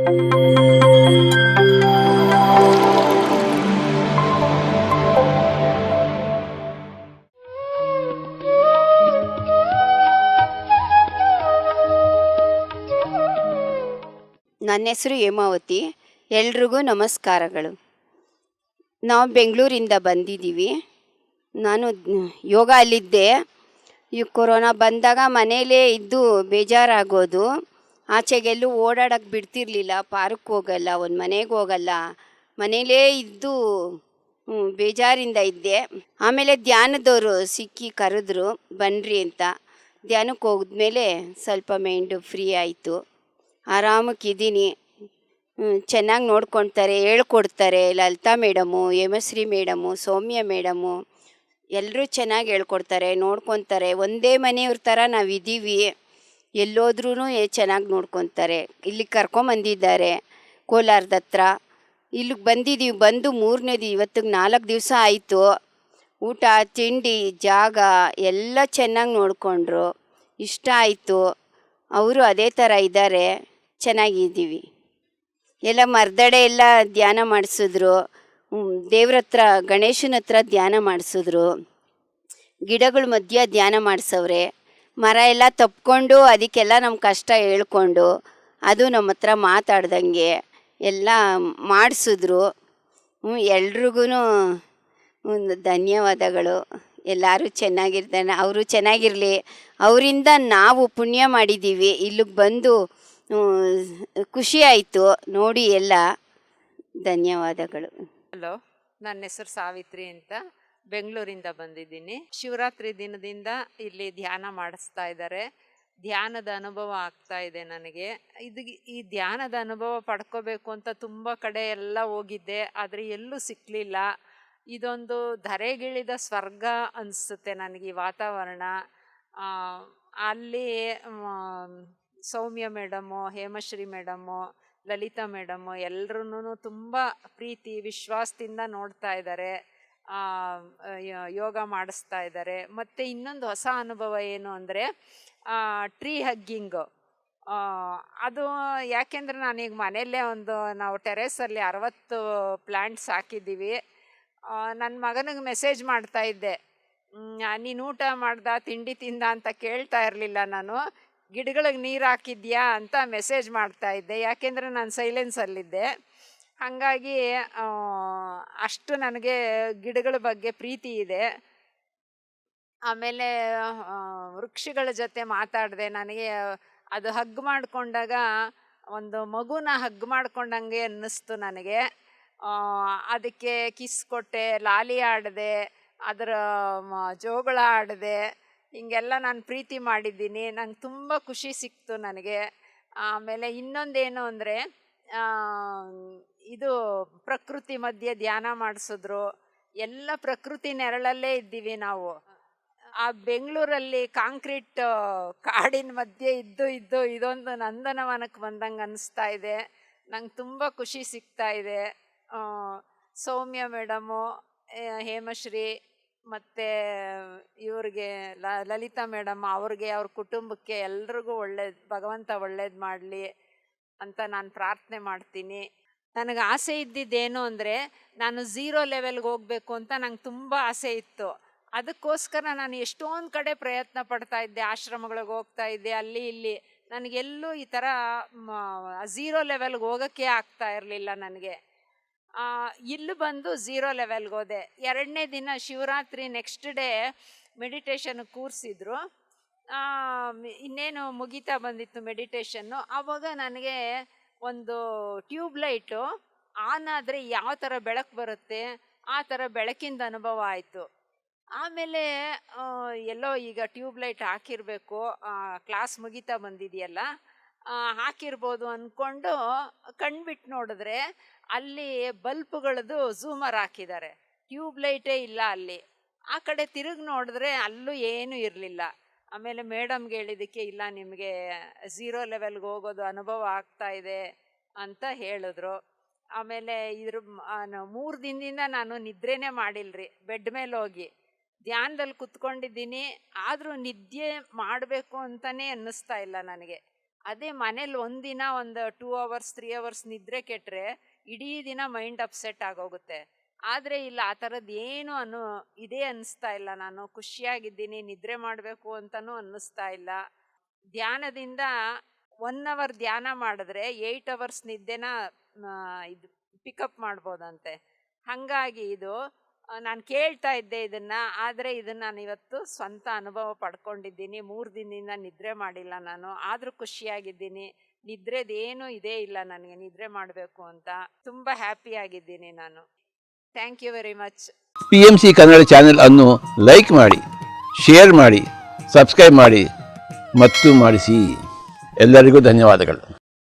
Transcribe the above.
ನನ್ನ ಹೆಸರು ಹೇಮಾವತಿ. ಎಲ್ರಿಗೂ ನಮಸ್ಕಾರಗಳು. ನಾವು ಬೆಂಗಳೂರಿಂದ ಬಂದಿದ್ದೀವಿ. ನಾನು ಯೋಗ ಅಲ್ಲಿದ್ದೆ. ಈ ಕೊರೋನಾ ಬಂದಾಗ ಮನೇಲೇ ಇದ್ದು ಬೇಜಾರಾಗೋದು. ಆಚೆಗೆಲ್ಲೂ ಓಡಾಡೋಕ್ಕೆ ಬಿಡ್ತಿರ್ಲಿಲ್ಲ. ಪಾರ್ಕ್ ಹೋಗಲ್ಲ, ಒಂದು ಮನೆಗೆ ಹೋಗಲ್ಲ, ಮನೇಲೇ ಇದ್ದು ಬೇಜಾರಿಂದ ಇದ್ದೆ. ಆಮೇಲೆ ಧ್ಯಾನದವರು ಸಿಕ್ಕಿ ಕರೆದ್ರು ಬನ್ನಿರಿ ಅಂತ. ಧ್ಯಾನಕ್ಕೆ ಹೋದ್ಮೇಲೆ ಸ್ವಲ್ಪ ಮೈಂಡು ಫ್ರೀ ಆಯಿತು. ಆರಾಮಕ್ಕಿದ್ದೀನಿ. ಚೆನ್ನಾಗಿ ನೋಡ್ಕೊಳ್ತಾರೆ, ಹೇಳ್ಕೊಡ್ತಾರೆ. ಲಲಿತಾ ಮೇಡಮು, ಹೇಮಶ್ರೀ ಮೇಡಮು, ಸೌಮ್ಯ ಮೇಡಮು ಎಲ್ಲರೂ ಚೆನ್ನಾಗಿ ಹೇಳ್ಕೊಡ್ತಾರೆ, ನೋಡ್ಕೊತಾರೆ. ಒಂದೇ ಮನೆಯವ್ರ ಥರ ನಾವಿದ್ದೀವಿ. ಎಲ್ಲೋದ್ರೂ ಚೆನ್ನಾಗಿ ನೋಡ್ಕೊತಾರೆ. ಇಲ್ಲಿಗೆ ಕರ್ಕೊಂಬಂದಿದ್ದಾರೆ ಕೋಲಾರದ ಹತ್ರ. ಇಲ್ಲಿಗೆ ಬಂದಿದ್ದೀವಿ. ಬಂದು 3ನೇ ಇವತ್ತಿಗೆ 4 ದಿವಸ ಆಯಿತು. ಊಟ ತಿಂಡಿ ಜಾಗ ಎಲ್ಲ ಚೆನ್ನಾಗಿ ನೋಡಿಕೊಂಡ್ರು. ಇಷ್ಟ ಆಯಿತು. ಅವರು ಅದೇ ಥರ ಇದ್ದಾರೆ. ಚೆನ್ನಾಗಿದ್ದೀವಿ. ಎಲ್ಲ ಮರ್ದಡೆ ಎಲ್ಲ ಧ್ಯಾನ ಮಾಡಿಸಿದ್ರು. ದೇವ್ರ ಹತ್ರ ಗಣೇಶನ ಹತ್ರ ಧ್ಯಾನ ಮಾಡಿಸಿದ್ರು. ಗಿಡಗಳ ಮಧ್ಯೆ ಧ್ಯಾನ ಮಾಡಿಸವ್ರೆ. ಮರ ಎಲ್ಲ ತಪ್ಕೊಂಡು ಅದಕ್ಕೆಲ್ಲ ನಮ್ಮ ಕಷ್ಟ ಹೇಳ್ಕೊಂಡು ಅದು ನಮ್ಮ ಹತ್ರ ಮಾತಾಡ್ದಂಗೆ ಎಲ್ಲ ಮಾಡಿಸಿದ್ರು. ಎಲ್ರಿಗೂ ಧನ್ಯವಾದಗಳು. ಎಲ್ಲರೂ ಚೆನ್ನಾಗಿರ್ತಾನೆ, ಅವರು ಚೆನ್ನಾಗಿರಲಿ. ಅವರಿಂದ ನಾವು ಪುಣ್ಯ ಮಾಡಿದ್ದೀವಿ. ಇಲ್ಲಿಗೆ ಬಂದು ಖುಷಿ ಆಯಿತು ನೋಡಿ ಎಲ್ಲ. ಧನ್ಯವಾದಗಳು. ಹಲೋ, ನನ್ನ ಹೆಸರು ಸಾವಿತ್ರಿ ಅಂತ, ಬೆಂಗಳೂರಿಂದ ಬಂದಿದ್ದೀನಿ. ಶಿವರಾತ್ರಿ ದಿನದಿಂದ ಇಲ್ಲಿ ಧ್ಯಾನ ಮಾಡಿಸ್ತಾ ಇದ್ದಾರೆ. ಧ್ಯಾನದ ಅನುಭವ ಆಗ್ತಾ ಇದೆ ನನಗೆ. ಈ ಧ್ಯಾನದ ಅನುಭವ ಪಡ್ಕೋಬೇಕು ಅಂತ ತುಂಬ ಕಡೆ ಎಲ್ಲ ಹೋಗಿದ್ದೆ, ಆದರೆ ಎಲ್ಲೂ ಸಿಕ್ಕಲಿಲ್ಲ. ಇದೊಂದು ಧರೆಗಿಳಿದ ಸ್ವರ್ಗ ಅನಿಸುತ್ತೆ ನನಗೆ ಈ ವಾತಾವರಣ. ಅಲ್ಲಿ Soumya madam, Hemashri madam, Lalitha madam ಎಲ್ಲರೂ ತುಂಬ ಪ್ರೀತಿ ವಿಶ್ವಾಸದಿಂದ ನೋಡ್ತಾ ಇದ್ದಾರೆ, ಯೋಗ ಮಾಡಿಸ್ತಾ ಇದ್ದಾರೆ. ಮತ್ತು ಇನ್ನೊಂದು ಹೊಸ ಅನುಭವ ಏನು ಅಂದರೆ ಟ್ರೀ ಹಗ್ಗಿಂಗು. ಅದು ಯಾಕೆಂದರೆ ನಾನೀಗ ಮನೆಯಲ್ಲೇ ನಾವು ಟೆರೇಸಲ್ಲಿ 60 ಪ್ಲ್ಯಾಂಟ್ಸ್ ಹಾಕಿದ್ದೀವಿ. ನನ್ನ ಮಗನಿಗೆ ಮೆಸೇಜ್ ಮಾಡ್ತಾ ಇದ್ದೆ, ನೀನು ಊಟ ಮಾಡ್ದ, ತಿಂಡಿ ತಿಂದ ಅಂತ ಕೇಳ್ತಾ ಇರಲಿಲ್ಲ. ನಾನು ಗಿಡಗಳಿಗೆ ನೀರು ಹಾಕಿದ್ಯಾ ಅಂತ ಮೆಸೇಜ್ ಮಾಡ್ತಾ ಇದ್ದೆ, ಯಾಕೆಂದರೆ ನಾನು ಸೈಲೆನ್ಸಲ್ಲಿದ್ದೆ. ಹಾಗಾಗಿ ಅಷ್ಟು ನನಗೆ ಗಿಡಗಳ ಬಗ್ಗೆ ಪ್ರೀತಿ ಇದೆ. ಆಮೇಲೆ ವೃಕ್ಷಗಳ ಜೊತೆ ಮಾತಾಡಿದೆ. ನನಗೆ ಅದು ಹಗ್ ಮಾಡಿಕೊಂಡಾಗ ಒಂದು ಮಗುನ ಹಗ್ ಮಾಡ್ಕೊಂಡಂಗೆ ಅನ್ನಿಸ್ತು ನನಗೆ. ಅದಕ್ಕೆ ಕಿಸ್ ಕೊಟ್ಟೆ, ಲಾಲಿ ಆಡಿದೆ, ಅದರ ಜೋಗಳ ಆಡಿದೆ. ಹಿಂಗೆಲ್ಲ ನಾನು ಪ್ರೀತಿ ಮಾಡಿದ್ದೀನಿ. ನಂಗೆ ತುಂಬ ಖುಷಿ ಸಿಕ್ತು ನನಗೆ. ಆಮೇಲೆ ಇನ್ನೊಂದೇನು ಅಂದರೆ ಇದು ಪ್ರಕೃತಿ ಮಧ್ಯೆ ಧ್ಯಾನ ಮಾಡಿಸಿದ್ರು. ಎಲ್ಲ ಪ್ರಕೃತಿ ನೆರಳಲ್ಲೇ ಇದ್ದೀವಿ ನಾವು. ಆ ಬೆಂಗಳೂರಲ್ಲಿ ಕಾಂಕ್ರೀಟ್ ಕಾಡಿನ ಮಧ್ಯೆ ಇದ್ದು ಇದೊಂದು ನಂದನವನಕ್ಕೆ ಬಂದಂಗೆ ಅನ್ನಿಸ್ತಾ ಇದೆ. ನಂಗೆ ತುಂಬ ಖುಷಿ ಸಿಗ್ತಾ ಇದೆ. ಸೌಮ್ಯ ಮೇಡಮು, ಹೇಮಶ್ರೀ ಮತ್ತು ಇವ್ರಿಗೆ ಲಲಿತಾ ಮೇಡಮ್, ಅವ್ರಿಗೆ, ಅವ್ರ ಕುಟುಂಬಕ್ಕೆ ಎಲ್ರಿಗೂ ಭಗವಂತ ಒಳ್ಳೇದು ಮಾಡಲಿ ಅಂತ ನಾನು ಪ್ರಾರ್ಥನೆ ಮಾಡ್ತೀನಿ. ನನಗೆ ಆಸೆ ಇದ್ದಿದ್ದೇನು ಅಂದರೆ ನಾನು 0 ಲೆವೆಲ್ಗೆ ಹೋಗಬೇಕು ಅಂತ ನಂಗೆ ತುಂಬ ಆಸೆ ಇತ್ತು. ಅದಕ್ಕೋಸ್ಕರ ನಾನು ಎಷ್ಟೊಂದು ಕಡೆ ಪ್ರಯತ್ನ ಪಡ್ತಾ ಇದ್ದೆ, ಆಶ್ರಮಗಳಿಗೆ ಹೋಗ್ತಾ ಇದ್ದೆ, ಅಲ್ಲಿ ಇಲ್ಲಿ. ನನಗೆಲ್ಲೂ ಈ ಥರ 0 ಲೆವೆಲ್ಗೆ ಹೋಗೋಕ್ಕೆ ಆಗ್ತಾ ಇರಲಿಲ್ಲ ನನಗೆ. ಇಲ್ಲಿ ಬಂದು 0 ಲೆವೆಲ್ಗೆ ಹೋದೆ. 2ನೇ ದಿನ ಶಿವರಾತ್ರಿ ನೆಕ್ಸ್ಟ್ ಡೇ ಮೆಡಿಟೇಷನ್ ಕೂರಿಸಿದ್ರು. ಇನ್ನೇನು ಮುಗಿತಾ ಬಂದಿತ್ತು ಮೆಡಿಟೇಷನ್ನು. ಆವಾಗ ನನಗೆ ಒಂದು ಟ್ಯೂಬ್ ಲೈಟು ಆನ್ ಆದರೆ ಯಾವ ಥರ ಬೆಳಕು ಬರುತ್ತೆ ಆ ಥರ ಬೆಳಕಿಂದ ಅನುಭವ ಆಯಿತು. ಆಮೇಲೆ ಎಲ್ಲೋ ಈಗ ಟ್ಯೂಬ್ ಲೈಟ್ ಹಾಕಿರಬೇಕು, ಕ್ಲಾಸ್ ಮುಗಿತಾ ಬಂದಿದೆಯಲ್ಲ, ಹಾಕಿರ್ಬೋದು ಅಂದ್ಕೊಂಡು ಕಣ್ಬಿಟ್ಟು ನೋಡಿದ್ರೆ ಅಲ್ಲಿ ಬಲ್ಪ್ಗಳದ್ದು ಝೂಮರ್ ಹಾಕಿದ್ದಾರೆ, ಟ್ಯೂಬ್ ಲೈಟೇ ಇಲ್ಲ ಅಲ್ಲಿ. ಆ ಕಡೆ ತಿರುಗಿ ನೋಡಿದ್ರೆ ಅಲ್ಲೂ ಏನೂ ಇರಲಿಲ್ಲ. ಆಮೇಲೆ ಮೇಡಮ್ಗೆ ಹೇಳಿದ್ದಕ್ಕೆ, ಇಲ್ಲ ನಿಮಗೆ 0 ಲೆವೆಲ್ಗೆ ಹೋಗೋದು ಅನುಭವ ಆಗ್ತಾ ಇದೆ ಅಂತ ಹೇಳಿದ್ರು. ಆಮೇಲೆ 3 ದಿನದಿಂದ ನಾನು ನಿದ್ರೆನೇ ಮಾಡಿಲ್ರಿ. ಬೆಡ್ ಮೇಲೆ ಹೋಗಿ ಧ್ಯಾನದಲ್ಲಿ ಕುತ್ಕೊಂಡಿದ್ದೀನಿ, ಆದರೂ ನಿದ್ದೆ ಮಾಡಬೇಕು ಅಂತಲೇ ಅನ್ನಿಸ್ತಾ ಇಲ್ಲ ನನಗೆ. ಅದೇ ಮನೇಲಿ ಒಂದಿನ ಒಂದು 2 ಅವರ್ಸ್ 3 ಅವರ್ಸ್ ನಿದ್ರೆ ಕೆಟ್ಟರೆ ಇಡೀ ದಿನ ಮೈಂಡ್ ಅಪ್ಸೆಟ್ ಆಗೋಗುತ್ತೆ. ಆದರೆ ಇಲ್ಲ, ಆ ಥರದ್ದು ಏನು ಇದೇ ಅನ್ನಿಸ್ತಾ ಇಲ್ಲ. ನಾನು ಖುಷಿಯಾಗಿದ್ದೀನಿ, ನಿದ್ರೆ ಮಾಡಬೇಕು ಅಂತಲೂ ಅನ್ನಿಸ್ತಾ ಇಲ್ಲ. ಧ್ಯಾನದಿಂದ 1 ಅವರ್ ಧ್ಯಾನ ಮಾಡಿದ್ರೆ 8 ಅವರ್ಸ್ ನಿದ್ದೆನ ಇದು ಪಿಕಪ್ ಮಾಡ್ಬೋದಂತೆ. ಹಾಗಾಗಿ ಇದು ನಾನು ಕೇಳ್ತಾ ಇದ್ದೆ ಇದನ್ನು, ಆದರೆ ಇದನ್ನು ನಾನು ಇವತ್ತು ಸ್ವಂತ ಅನುಭವ ಪಡ್ಕೊಂಡಿದ್ದೀನಿ. 3 ದಿನದಿಂದ ನಿದ್ರೆ ಮಾಡಿಲ್ಲ ನಾನು, ಆದರೂ ಖುಷಿಯಾಗಿದ್ದೀನಿ. ನಿದ್ರೆದೇನು ಇದೇ ಇಲ್ಲ ನನಗೆ, ನಿದ್ರೆ ಮಾಡಬೇಕು ಅಂತ. ತುಂಬ ಹ್ಯಾಪಿಯಾಗಿದ್ದೀನಿ ನಾನು. Thank you very much. PMC Kannada channel ಅನ್ನು ಲೈಕ್ ಮಾಡಿ, ಶೇರ್ ಮಾಡಿ, ಸಬ್ಸ್ಕ್ರೈಬ್ ಮಾಡಿ ಮತ್ತು ಮಾಡಿಸಿ. ಎಲ್ಲರಿಗೂ ಧನ್ಯವಾದಗಳು.